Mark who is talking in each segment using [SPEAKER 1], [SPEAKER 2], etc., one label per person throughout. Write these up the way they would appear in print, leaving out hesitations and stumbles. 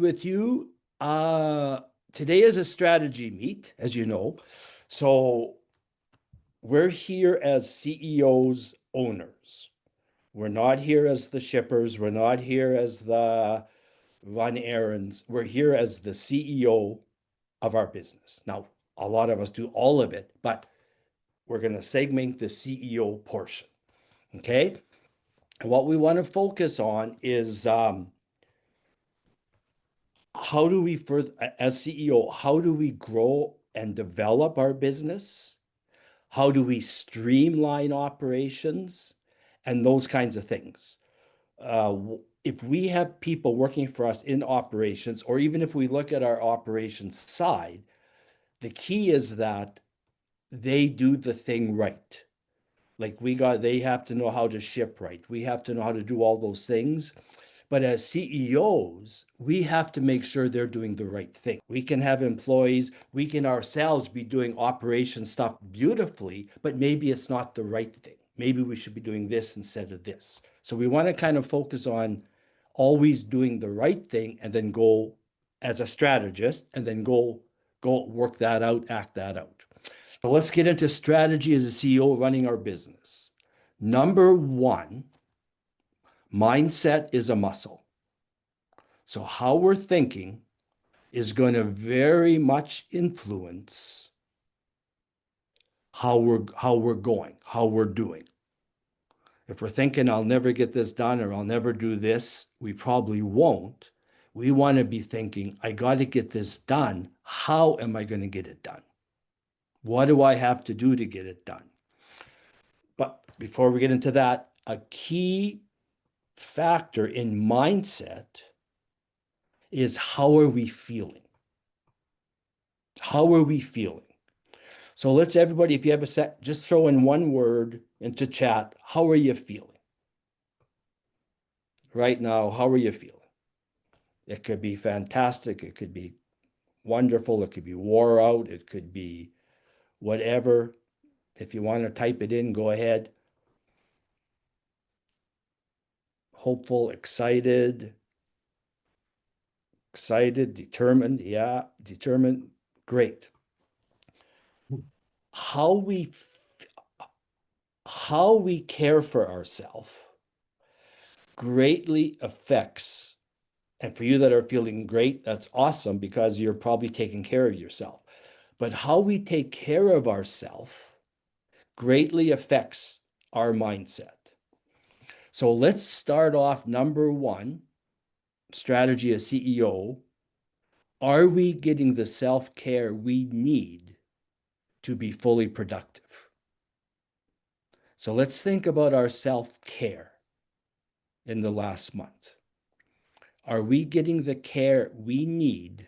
[SPEAKER 1] with you. Today is a strategy meet, as you know. So we're here as CEOs, owners. We're not here as the shippers. We're not here as the run errands. We're here as the CEO of our business. Now, a lot of us do all of it, but we're going to segment the CEO portion. Okay. And what we want to focus on is how do we further, as CEO, how do we grow and develop our business? How do we streamline operations and those kinds of things? If we have people working for us in operations, or even if we look at our operations side, the key is that they do the thing right. Like they have to know how to ship right. We have to know how to do all those things. But as CEOs, we have to make sure they're doing the right thing. We can have employees, we can ourselves be doing operation stuff beautifully, but maybe it's not the right thing. Maybe we should be doing this instead of this. So we want to kind of focus on always doing the right thing and then go as a strategist and then go work that out, act that out. So let's get into strategy as a CEO running our business. Number one, mindset is a muscle. So how we're thinking is going to very much influence how we're going, how we're doing. If we're thinking, I'll never get this done or I'll never do this, we probably won't. We want to be thinking, I got to get this done. How am I going to get it done? What do I have to do to get it done? But before we get into that, a key factor in mindset is how are we feeling? How are we feeling? So let's everybody, if you have a set, just throw in one word into chat. How are you feeling? Right now, how are you feeling? It could be fantastic. It could be wonderful. It could be wore out. It could be whatever. If you want to type it in, go ahead. Hopeful, excited, determined. Yeah, determined. Great. How we care for ourselves greatly affects, and for you that are feeling great, that's awesome because you're probably taking care of yourself. But how we take care of ourselves greatly affects our mindset. So let's start off number one, strategy as CEO. Are we getting the self-care we need to be fully productive? So let's think about our self-care in the last month. Are we getting the care we need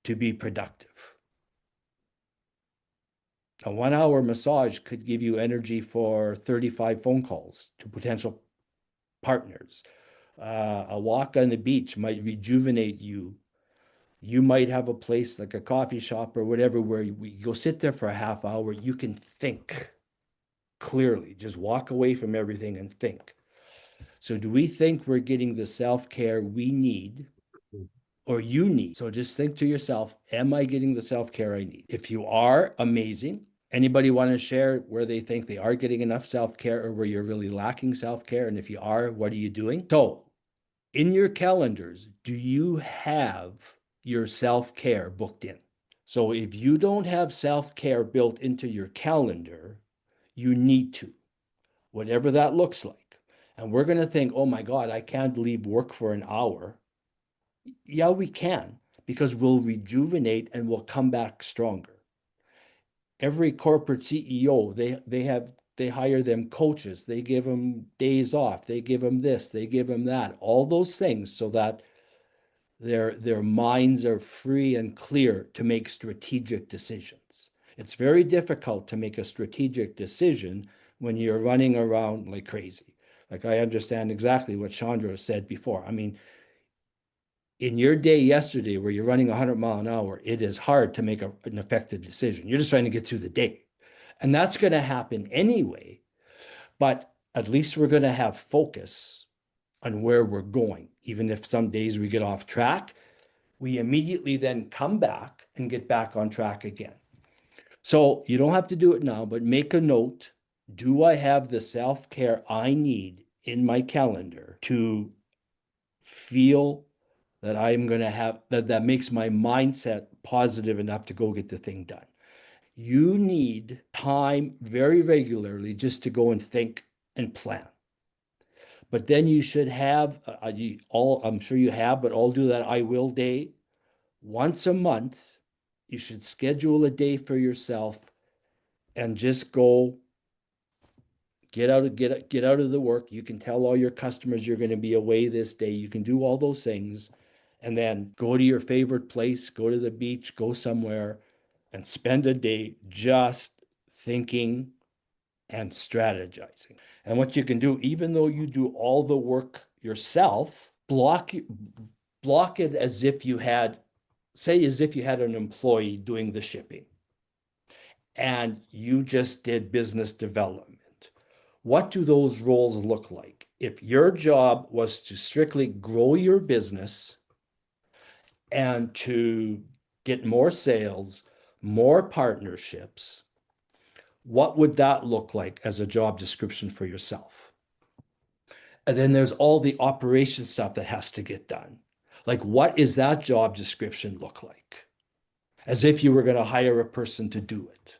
[SPEAKER 1] to be productive? A 1-hour massage could give you energy for 35 phone calls to potential partners. A walk on the beach might rejuvenate you. You might have a place like a coffee shop or whatever where you go sit there for a half hour. You can think clearly, just walk away from everything and think. So do we think we're getting the self-care we need or you need? So just think to yourself, am I getting the self-care I need? If you are, amazing. Anybody want to share where they think they are getting enough self-care or where you're really lacking self-care? And if you are, what are you doing? So in your calendars, do you have your self-care booked in? So if you don't have self-care built into your calendar, you need to, whatever that looks like. And we're going to think, oh my God, I can't leave work for an hour. Yeah, we can, because we'll rejuvenate and we'll come back stronger. Every corporate CEO, they hire them coaches, they give them days off, they give them this, they give them that, all those things so that their minds are free and clear to make strategic decisions. It's very difficult to make a strategic decision when you're running around like crazy. Like I understand exactly what Chandra said before. I mean, in your day yesterday where you're running 100 miles an hour, it is hard to make an effective decision. You're just trying to get through the day. And that's going to happen anyway. But at least we're going to have focus on where we're going. Even if some days we get off track, we immediately then come back and get back on track again. So you don't have to do it now, but make a note. Do I have the self-care I need in my calendar to feel that I'm going to have that makes my mindset positive enough to go get the thing done? You need time very regularly just to go and think and plan. But then you should have I'm sure you have, but I'll do that I will day once a month. You should schedule a day for yourself and just go get out of the work. You can tell all your customers you're going to be away this day. You can do all those things and then go to your favorite place, go to the beach, go somewhere and spend a day just thinking and strategizing. And what you can do, even though you do all the work yourself, block it as if you had, say, as if you had an employee doing the shipping and you just did business development. What do those roles look like? If your job was to strictly grow your business and to get more sales, more partnerships, what would that look like as a job description for yourself? And then there's all the operation stuff that has to get done. Like, what is that job description look like? As if you were going to hire a person to do it.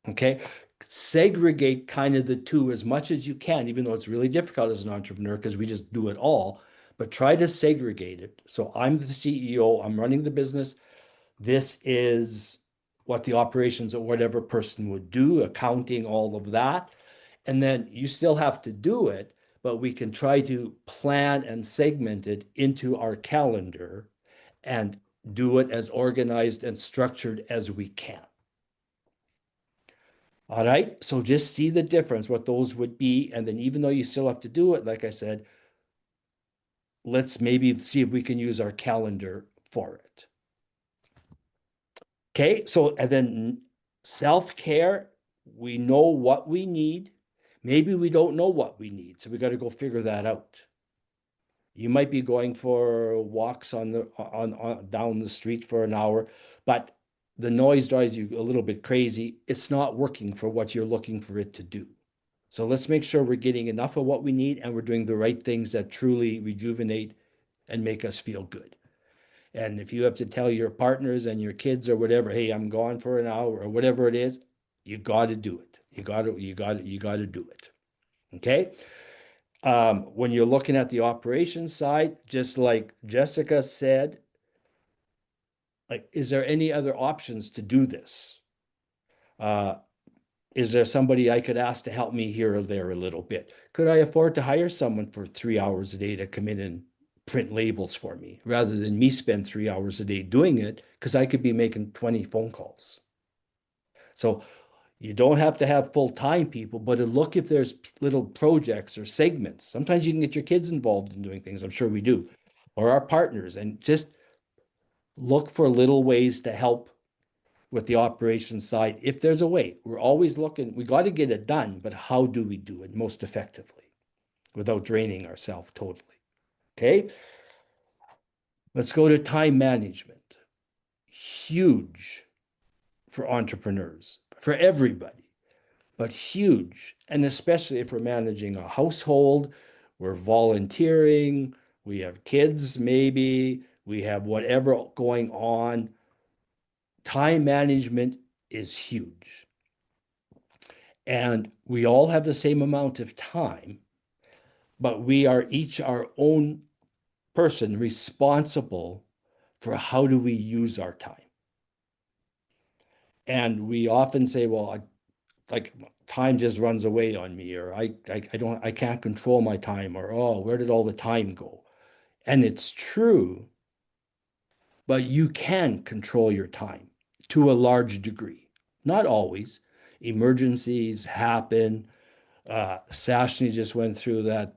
[SPEAKER 1] Okay. Segregate kind of the two as much as you can, even though it's really difficult as an entrepreneur because we just do it all, but try to segregate it. So I'm the CEO, I'm running the business. This is what the operations or whatever person would do, accounting, all of that. And then you still have to do it, but we can try to plan and segment it into our calendar and do it as organized and structured as we can. All right, so just see the difference, what those would be. And then even though you still have to do it, like I said, let's maybe see if we can use our calendar for it. Okay, so and then self-care, we know what we need. Maybe we don't know what we need, so we got to go figure that out. You might be going for walks on down the street for an hour, but the noise drives you a little bit crazy. It's not working for what you're looking for it to do. So let's make sure we're getting enough of what we need and we're doing the right things that truly rejuvenate and make us feel good. And if you have to tell your partners and your kids or whatever, hey, I'm gone for an hour or whatever it is, you got to do it. You got to do it. Okay. When you're looking at the operations side, just like Jessica said, like, is there any other options to do this? Uh, is there somebody I could ask to help me here or there a little bit? Could I afford to hire someone for 3 hours a day to come in and print labels for me rather than me spend 3 hours a day doing it because I could be making 20 phone calls? So you don't have to have full-time people, but look if there's little projects or segments. Sometimes you can get your kids involved in doing things. I'm sure we do, or our partners, and just look for little ways to help with the operations side. If there's a way, we're always looking, we got to get it done, but how do we do it most effectively without draining ourselves totally? Okay. Let's go to time management. Huge for entrepreneurs, for everybody, but huge. And especially if we're managing a household, we're volunteering, we have kids, maybe, we have whatever going on. Time management is huge. And we all have the same amount of time, but we are each our own person responsible for how do we use our time. And we often say, well, like time just runs away on me, or I can't control my time, or oh, where did all the time go? And it's true, but you can control your time to a large degree. Not always. Emergencies happen. Sashni just went through the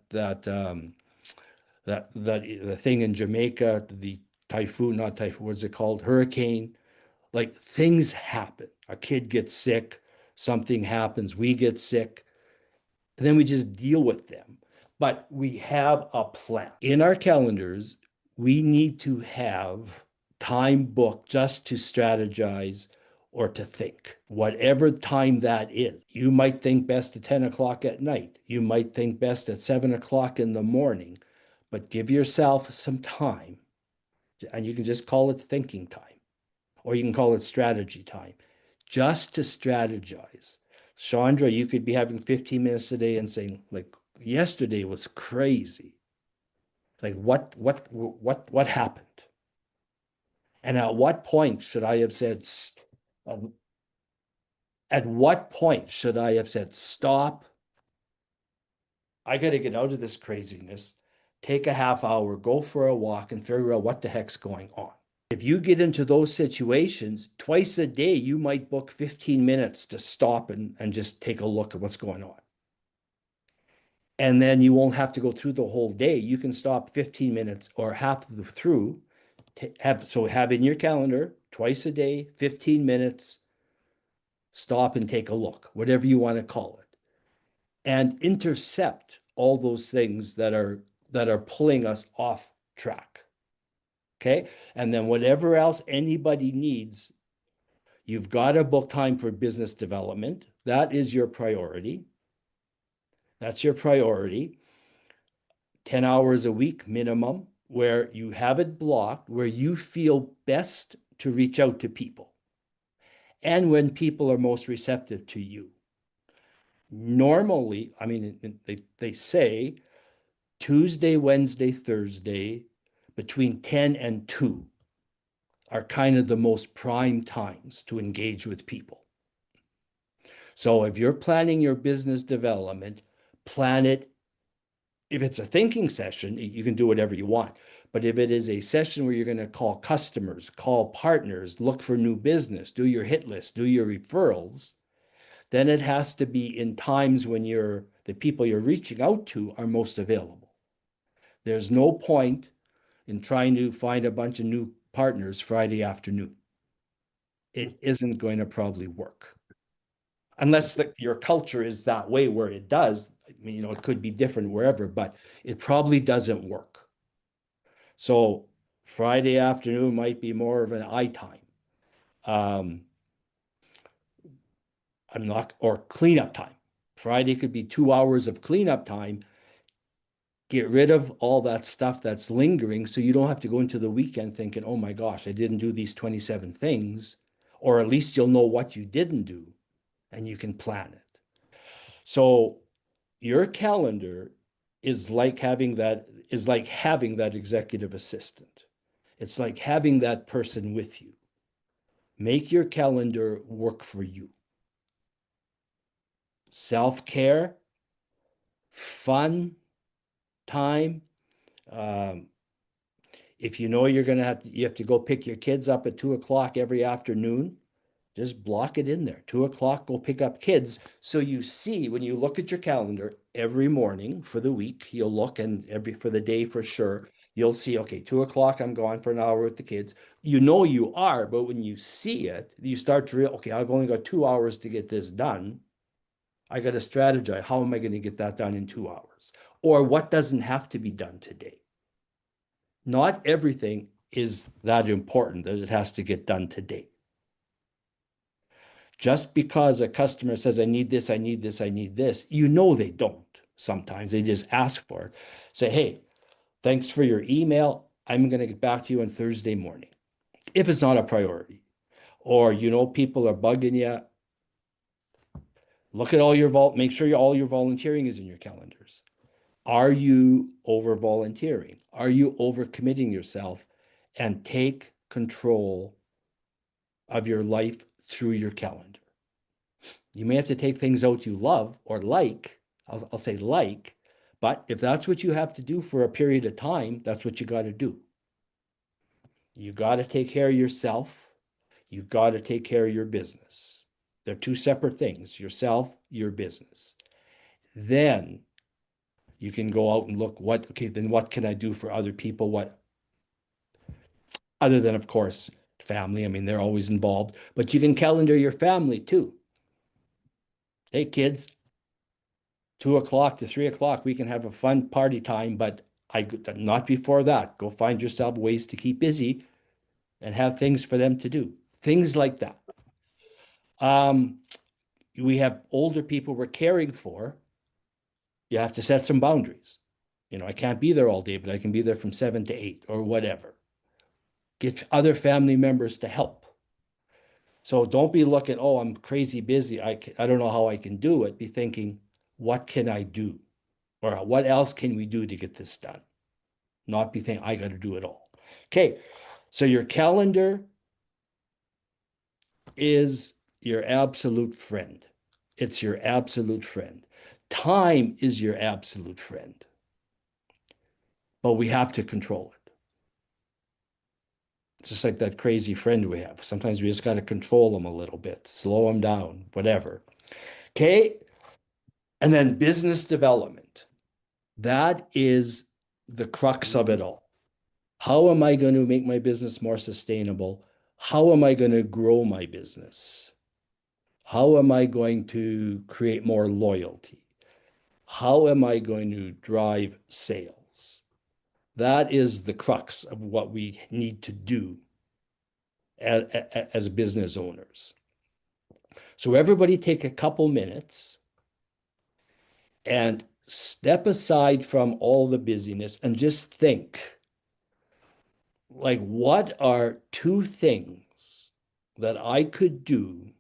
[SPEAKER 1] thing in Jamaica, the typhoon, not typhoon, what's it called? Hurricane. Like, things happen. A kid gets sick, something happens, we get sick, and then we just deal with them. but we have a plan. In our calendars, we need to have time booked just to strategize or to think, whatever time that is. You might think best at 10 o'clock at night. You might think best at 7 o'clock in the morning, but give yourself some time. And you can just call it thinking time, or you can call it strategy time, just to strategize. Chandra, you could be having 15 minutes a day and saying, like, yesterday was crazy. Like, what happened? And at what point should I have said, at what point should I have said, stop? I got to get out of this craziness, take a half hour, go for a walk, and figure out what the heck's going on. If you get into those situations, twice a day, you might book 15 minutes to stop and just take a look at what's going on. And then you won't have to go through the whole day. You can stop 15 minutes or half through. Have in your calendar twice a day, 15 minutes, stop and take a look, whatever you want to call it, and intercept all those things that are pulling us off track. Okay. And then whatever else anybody needs, you've got to book time for business development. That is your priority. That's your priority. 10 hours a week minimum, where you have it blocked, where you feel best to reach out to people and when people are most receptive to you. Normally, I mean, they say Tuesday, Wednesday, Thursday, between 10 and 2 are kind of the most prime times to engage with people. So if you're planning your business development, plan it. If it's a thinking session, you can do whatever you want. But if it is a session where you're going to call customers, call partners, look for new business, do your hit list, do your referrals, then it has to be in times when the people you're reaching out to are most available. There's no point in trying to find a bunch of new partners Friday afternoon. It isn't going to probably work. Unless your culture is that way where it does. I mean, it could be different wherever, but it probably doesn't work. So Friday afternoon might be more of an I time. Or cleanup time. Friday could be 2 hours of cleanup time. Get rid of all that stuff that's lingering so you don't have to go into the weekend thinking, oh my gosh, I didn't do these 27 things. Or at least you'll know what you didn't do and you can plan it. So your calendar is like having that executive assistant. It's like having that person with you. Make your calendar work for you. Self-care, fun time. If you know you have to go pick your kids up at 2 o'clock every afternoon, just block it in there. 2 o'clock, go pick up kids. So you see, when you look at your calendar every morning for the week, you'll look, and for the day for sure, you'll see, okay, 2 o'clock, I'm gone for an hour with the kids. You know you are, but when you see it, you start to realize, okay, I've only got 2 hours to get this done. I got to strategize. How am I going to get that done in 2 hours? Or what doesn't have to be done today? Not everything is that important that it has to get done today. Just because a customer says, I need this, I need this, I need this, they don't. Sometimes they just ask for it. Say, hey, thanks for your email. I'm going to get back to you on Thursday morning. If it's not a priority, or people are bugging you, look at make sure all your volunteering is in your calendars. Are you over volunteering? Are you over committing yourself? And take control of your life through your calendar. You may have to take things out you love or like, I'll say like, but if that's what you have to do for a period of time, that's what you got to do. You got to take care of yourself. You got to take care of your business. They're two separate things, yourself, your business. Then you can go out and look, then what can I do for other people? Other than, of course, family. I mean, they're always involved, but you can calendar your family too. Hey, kids, 2 o'clock to 3 o'clock, we can have a fun party time, but not before that. Go find yourself ways to keep busy and have things for them to do. Things like that. Um, we have older people we're caring for. You have to set some boundaries. I can't be there all day, but I can be there from 7 to 8 or whatever. Get other family members to help. So don't be looking, oh, I'm crazy busy. I don't know how I can do it. Be thinking, what can I do? Or what else can we do to get this done? Not be thinking, I got to do it all. Okay, so your calendar is your absolute friend. It's your absolute friend. Time is your absolute friend, but we have to control it. It's just like that crazy friend we have. Sometimes we just got to control them a little bit, slow them down, whatever. Okay. And then business development. That is the crux of it all. How am I going to make my business more sustainable? How am I going to grow my business? How am I going to create more loyalty? How am I going to drive sales? That is the crux of what we need to do as business owners. So everybody take a couple minutes and step aside from all the busyness and just think, like, what are two things that I could do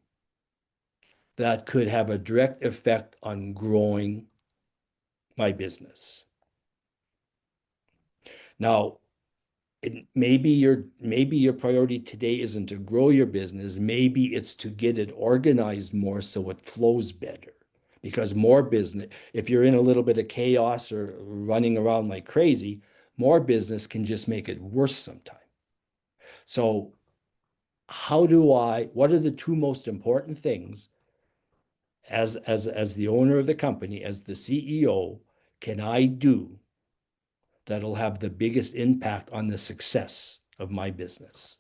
[SPEAKER 1] that could have a direct effect on growing my business? Now, maybe your priority today isn't to grow your business. Maybe it's to get it organized more so it flows better. Because more business, if you're in a little bit of chaos or running around like crazy, more business can just make it worse sometimes. So what are the two most important things as the owner of the company, as the CEO, can I do that'll have the biggest impact on the success of my business?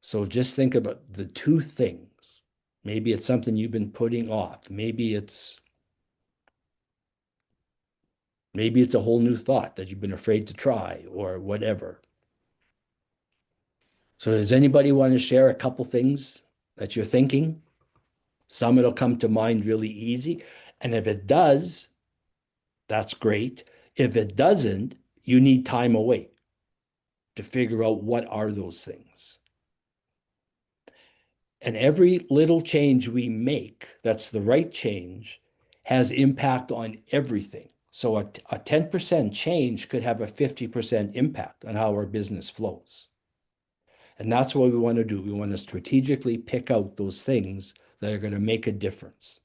[SPEAKER 1] So just think about the two things. Maybe it's something you've been putting off. Maybe it's a whole new thought that you've been afraid to try or whatever. So does anybody want to share a couple things that you're thinking? Some it'll come to mind really easy. And if it does, that's great. If it doesn't, you need time away to figure out what are those things. And every little change we make, that's the right change, has impact on everything. So a 10% change could have a 50% impact on how our business flows. And that's what we want to do. We want to strategically pick out those things that are going to make a difference.